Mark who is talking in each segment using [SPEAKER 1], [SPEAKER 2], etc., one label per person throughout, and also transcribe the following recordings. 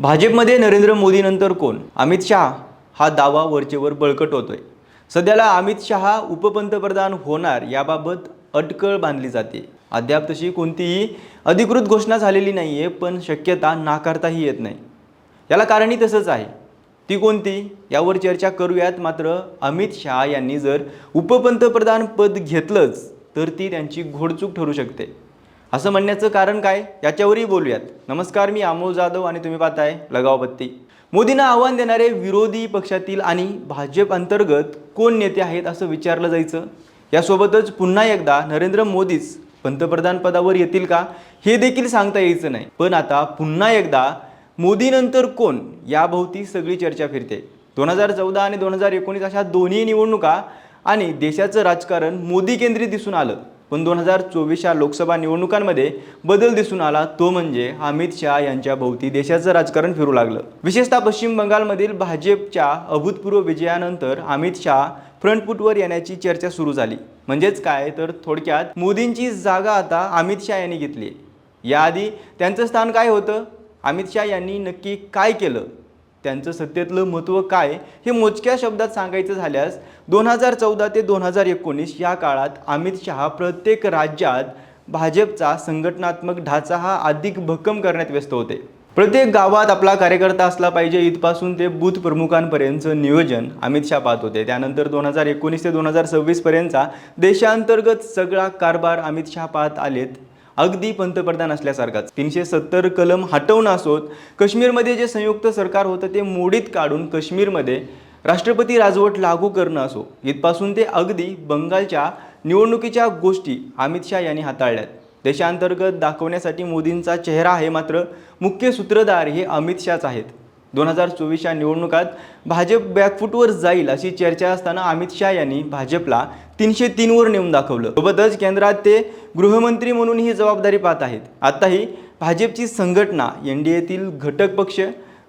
[SPEAKER 1] भाजपमध्ये नरेंद्र मोदीनंतर कोण? अमित शहा हा दावा वरचेवर बळकट होतोय। सध्याला अमित शहा उपपंतप्रधान होणार याबाबत अटकळ बांधली जाते। अद्याप तशी कोणतीही अधिकृत घोषणा झालेली नाहीये, पण शक्यता नाकारताही येत नाही। याला कारणही तसंच आहे। ती कोणती यावर चर्चा करूयात। मात्र अमित शहा यांनी जर उपपंतप्रधान पद घेतलंच तर ती त्यांची घोडचूक ठरू शकते। असं म्हणण्याचं कारण काय याच्यावरही बोलूयात। नमस्कार, मी अमोल जाधव आणि तुम्ही पाहताय लगाव बत्ती। मोदींना आव्हान देणारे विरोधी पक्षातील आणि भाजप अंतर्गत कोण नेते आहेत असं विचारलं जायचं। यासोबतच पुन्हा एकदा नरेंद्र मोदीच पंतप्रधान पदावर येतील का हे देखील सांगता यायचं नाही। पण आता पुन्हा एकदा मोदीनंतर कोण याभोवती सगळी चर्चा फिरते। 2014 आणि 2019 अशा दोन्ही निवडणुका आणि देशाचं राजकारण मोदी केंद्रित दिसून आलं। पण 2024च्या लोकसभा निवडणुकांमध्ये बदल दिसून आला, तो म्हणजे अमित शहा यांच्या भोवती देशाचं राजकारण फिरू लागलं। विशेषतः पश्चिम बंगालमधील भाजपच्या अभूतपूर्व विजयानंतर अमित शहा फ्रंट फूटवर येण्याची चर्चा सुरू झाली। म्हणजेच काय तर थोडक्यात मोदींची जागा आता अमित शहा यांनी घेतली। याआधी त्यांचं स्थान काय होतं? अमित शहा यांनी नक्की काय केलं? त्यांचं सत्तेतलं महत्त्व काय हे मोजक्या शब्दात सांगायचं झाल्यास 2014 ते 2019 या काळात अमित शहा प्रत्येक राज्यात भाजपचा संघटनात्मक ढाचा हा अधिक भक्कम करण्यात व्यस्त होते। प्रत्येक गावात आपला कार्यकर्ता असला पाहिजे इथपासून ते बूथ प्रमुखांपर्यंतचं नियोजन अमित शहा पाहत होते। त्यानंतर 2019 ते 2026 पर्यंतचा देशांतर्गत सगळा कारभार अमित शहा पाहत आलेत, अगदी पंतप्रधान असल्यासारखाच। 370 कलम हटवणं असोत, काश्मीरमध्ये जे संयुक्त सरकार होतं ते मोडीत काढून काश्मीरमध्ये राष्ट्रपती राजवट लागू करणं असो, इथपासून ते अगदी बंगालच्या निवडणुकीच्या गोष्टी अमित शहा यांनी हाताळल्यात। देशांतर्गत दाखवण्यासाठी मोदींचा चेहरा आहे, मात्र मुख्य सूत्रधार हे अमित शहाच आहेत। 2024च्या निवडणुकात भाजप बॅकफूटवर जाईल अशी चर्चा असताना अमित शहा यांनी भाजपला 303 वर नेऊन दाखवलं। सोबतच केंद्रात ते गृहमंत्री म्हणून ही जबाबदारी पाहत आहेत। आताही भाजपची संघटना, एनडीएतील घटक पक्ष,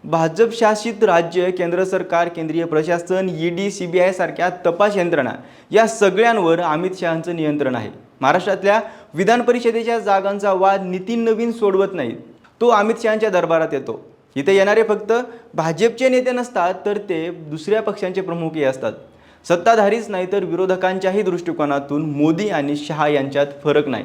[SPEAKER 1] भाजप शासित राज्य, केंद्र सरकार, केंद्रीय प्रशासन, ईडी, सीबीआय सारख्या तपास यंत्रणा या सगळ्यांवर अमित शहांचं नियंत्रण आहे। महाराष्ट्रातल्या विधान परिषदेच्या जागांचा वाद नितीन नवीन सोडवत नाहीत, तो अमित शहांच्या दरबारात येतो। इथे येणारे फक्त भाजपचे नेते नसतात, तर ते दुसऱ्या पक्षांचे प्रमुखही असतात। सत्ताधारीच नाही तर विरोधकांच्याही दृष्टिकोनातून मोदी आणि शहा यांच्यात फरक नाही,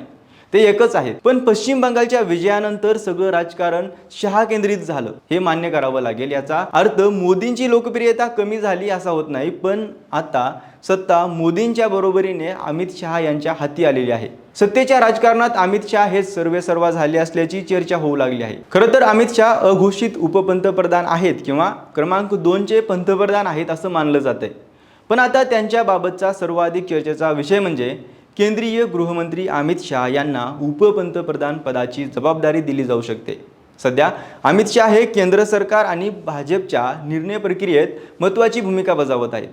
[SPEAKER 1] ते एकच आहेत। पण पश्चिम बंगालच्या विजयानंतर सगळं राजकारण शहा केंद्रित झालं हे मान्य करावं लागेल। याचा अर्थ मोदींची लोकप्रियता कमी झाली असा होत नाही, पण आता सत्ता मोदींच्या बरोबरीने अमित शहा यांच्या हाती आलेली आहे। सत्तेच्या राजकारणात अमित शहा हे सर्वेसर्वा झाले असल्याची चर्चा होऊ लागली आहे। खरं तर अमित शहा अघोषित उपपंतप्रधान आहेत किंवा क्रमांक 2चे पंतप्रधान आहेत असं मानलं जातंय। पण आता त्यांच्याबाबतचा सर्वाधिक चर्चेचा विषय म्हणजे केंद्रीय गृहमंत्री अमित शहा यांना उपपंतप्रधान पदाची जबाबदारी दिली जाऊ शकते। सध्या अमित शहा हे केंद्र सरकार आणि भाजपच्या निर्णय प्रक्रियेत महत्त्वाची भूमिका बजावत आहेत।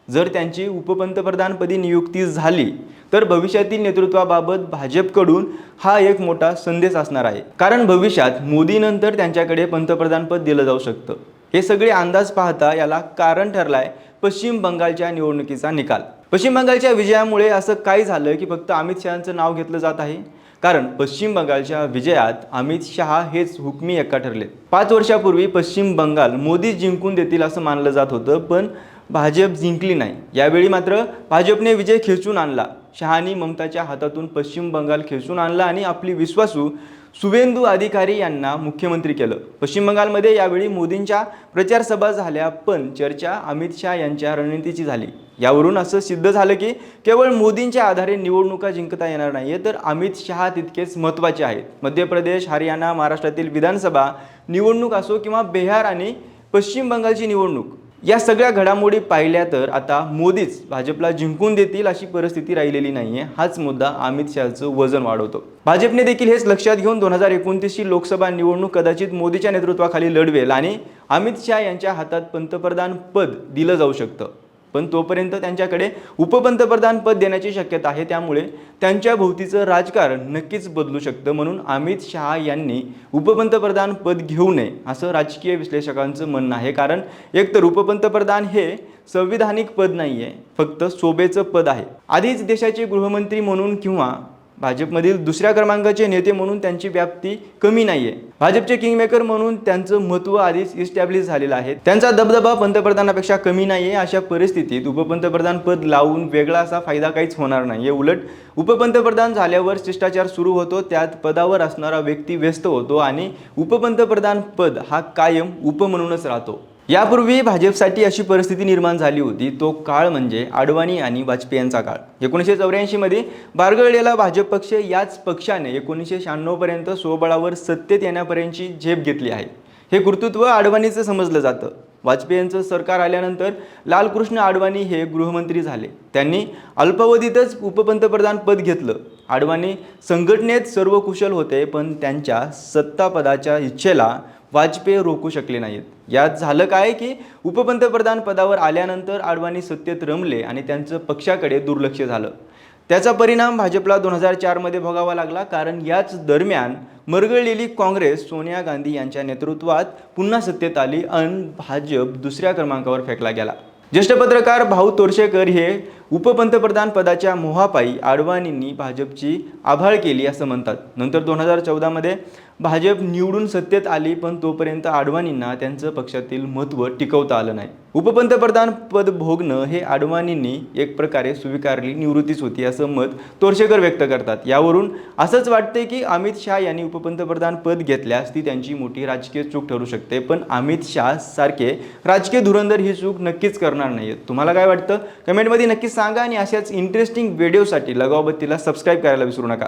[SPEAKER 1] जर त्यांची उपपंतप्रधानपदी नियुक्ती झाली तर भविष्यातील नेतृत्वाबाबत भाजपकडून हा एक मोठा संदेश असणार आहे, कारण भविष्यात मोदीनंतर त्यांच्याकडे पंतप्रधानपद दिलं जाऊ शकतं। हे सगळे अंदाज पाहता याला कारण ठरलाय पश्चिम बंगालच्या निवडणुकीचा निकाल। पश्चिम बंगालच्या विजयामुळे असं काय झालं की फक्त अमित शहांचं नाव घेतलं जात आहे? कारण पश्चिम बंगालच्या विजयात अमित शहा हेच हुकमी एक्का ठरले। 5 वर्षापूर्वी पश्चिम बंगाल मोदी जिंकून देतील असं मानलं जात होतं, पण भाजप जिंकली नाही। यावेळी मात्र भाजपने विजय खेचून आणला। शहांनी ममताच्या हातातून पश्चिम बंगाल खेचून आणला आणि आपली विश्वासू शुवेंदू अधिकारी यांना मुख्यमंत्री केलं। पश्चिम बंगालमध्ये यावेळी मोदींच्या प्रचार सभा झाल्या, पण चर्चा अमित शहा यांच्या रणनीतीची झाली। यावरून असं सिद्ध झालं की केवळ मोदींच्या आधारे निवडणुका जिंकता येणार नाहीये, तर अमित शहा तितकेच महत्त्वाचे आहेत। मध्य प्रदेश, हरियाणा, महाराष्ट्रातील विधानसभा निवडणूक असो किंवा बिहार आणि पश्चिम बंगालची निवडणूक, या सगळ्या घडामोडी पाहिल्या तर आता मोदीच भाजपला जिंकून देतील अशी परिस्थिती राहिलेली नाहीये। हाच मुद्दा अमित शहाचं वजन वाढवतो। भाजपने देखील हेच लक्षात घेऊन 2029ची लोकसभा निवडणूक कदाचित मोदीच्या नेतृत्वाखाली लढवेल आणि अमित शहा यांच्या हातात पंतप्रधान पद दिलं जाऊ शकतं। पण तोपर्यंत त्यांच्याकडे उपपंतप्रधान पद देण्याची शक्यता आहे, त्यामुळे त्यांच्या भोवतीचं राजकारण नक्कीच बदलू शकतं। म्हणून अमित शहा यांनी उपपंतप्रधान पद घेऊ नये असं राजकीय विश्लेषकांचं म्हणणं आहे, कारण एकतर उपपंतप्रधान हे संविधानिक पद नाहीये, फक्त शोभेचं पद आहे। आधीच देशाचे गृहमंत्री म्हणून किंवा भाजपमधील दुसऱ्या क्रमांकाचे नेते म्हणून त्यांची व्याप्ती कमी नाहीये. भाजपचे किंगमेकर म्हणून त्यांचं महत्त्व आधीच इस्टॅब्लिश झालेलं आहे. त्यांचा दबदबा पंतप्रधानापेक्षा कमी नाहीये. अशा परिस्थितीत उपपंतप्रधान पद लावून वेगळा असा फायदा काहीच होणार नाही. उलट उपपंतप्रधान झाल्यावर शिष्टाचार सुरू होतो, त्यात पदावर असणारा व्यक्ती व्यस्त होतो आणि उपपंतप्रधान पद हा कायम उप म्हणूनच राहतो. यापूर्वी भाजपसाठी अशी परिस्थिती निर्माण झाली होती. तो काळ म्हणजे आडवाणी आणि वाजपेयी यांचा काळ. 1984 मध्ये बारगळलेला भाजप पक्ष याच पक्षाने 1996 पर्यंत स्वबळावर सत्तेत येण्यापर्यंतची झेप घेतली आहे. हे कर्तृत्व आडवाणीचं समजलं जातं. वाजपेयींचं सरकार आल्यानंतर लालकृष्ण आडवाणी हे गृहमंत्री झाले. त्यांनी अल्पावधीतच उपपंतप्रधान पद घेतलं. आडवाणी संघटनेत सर्व कुशल होते, पण त्यांच्या सत्तापदाच्या इच्छेला वाजपेयी रोखू शकले नाहीत. यात झालं काय की उपपंतप्रधान पदावर आल्यानंतर आडवाणी सत्तेत रमले आणि त्यांचं पक्षाकडे दुर्लक्ष झालं. त्याचा परिणाम भाजपला 2004 मध्ये भोगावा लागला. कारण याच दरम्यान मरगळलेली काँग्रेस सोनिया गांधी यांच्या नेतृत्वात पुन्हा सत्तेत आली आणि भाजप दुसऱ्या क्रमांकावर फेकला गेला. ज्येष्ठ पत्रकार भाऊ तोरशेकर हे उपपंतप्रधान पदाच्या मोहापायी आडवाणींनी भाजपची आभाळ केली असं म्हणतात. नंतर 2014 मध्ये भाजप निवडून सत्तेत आली, पण तोपर्यंत आडवाणींना त्यांचं पक्षातील महत्त्व टिकवता आलं नाही. उपपंतप्रधान पद भोगणं हे आडवाणींनी एक प्रकारे स्वीकारली निवृत्तीच होती असं मत तोरशेकर व्यक्त करतात. यावरून असंच वाटते की अमित शहा यांनी उपपंतप्रधान पद घेतल्यास ती त्यांची मोठी राजकीय चूक ठरू शकते, पण अमित शहा सारखे राजकीय धुरंधर ही चूक नक्कीच करणार नाहीत. तुम्हाला काय वाटतं कमेंटमध्ये नक्कीच सांगा आणि अशाच इंटरेस्टिंग व्हिडिओसाठी लगावबत्तीला सबस्क्राईब करायला विसरू नका.